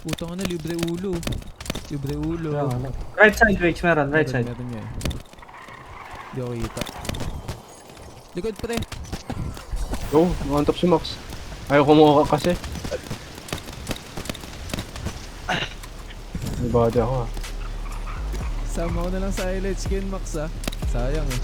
Putang na, libre ulo. Libre ulo. Right side, Rich, meron. Right side. Meron niya eh. Hindi ako kita. Likod pre. Oh, on top si Max. Ayaw kumuha kasi. May body ako ah. Sama ko na lang sa highlight skin Max ah. Sayang eh.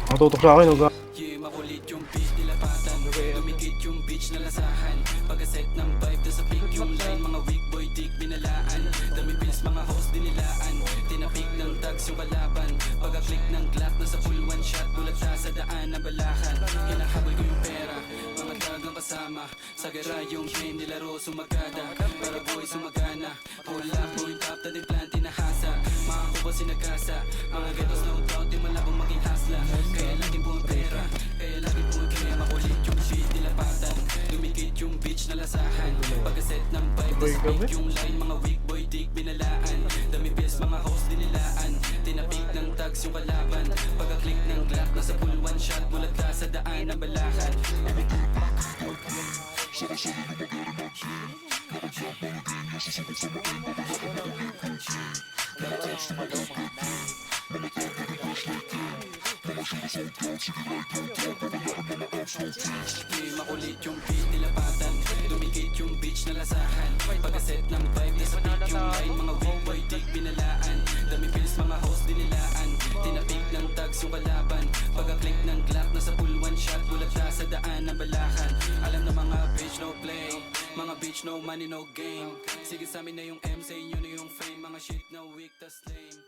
Ang tutok sa akin, huwag. Makulit yung beat, nilapatan. Dumikit yung beach na lasahan. Pag-set ng vibe, tas sa pick yung line. Mga weak boy, dick, binalaan. Dami pills, mga host, dinilaan. Tinapik ng tags yung kalaban. Pag-click ng glock, nasa full one shot. Bulat sa daan na balakan. Hinahabol ko yung pera, mga tagang kasama. Sa gara yung game, nilaro, sumagada. Para boy, sumagana. Pull up, point up, tating plan, tinahasa. Mga kubo, sinagasa. Mga getos, no doubt, di malabong maging hasla. Kaya laging pumapera, kaya laging pumapera. Makulit yung shit, nilapatan. Dumikit yung beach na lasahan. Pag-set ng vibe, tas pick yung line. Mga weak boy, dick, binalaan. Dami pills, mga host, dinilaan. Tinapik ng tags yung kalaban. Pag-click ng glock, nasa full one shot. Bulat ka sa daan ng balakan. Makulit yung beat, nilapatan. Dumikit yung beach na lasahan. Pag-set ng vibe, nasa pick yung line. Mga weak boy, dick, binalaan. Dami pills, mga host, dinilaan. Tinapik ng tags yung kalaban. Pag-click ng glock, nasa full one shot. Bulat ka sa daan ng balakan. Alam na mga bitch, no play. Mga bitch, no money, no game. Sige sa amin na yung M, sa inyo na yung fame. Mga shit na weak, tas lame.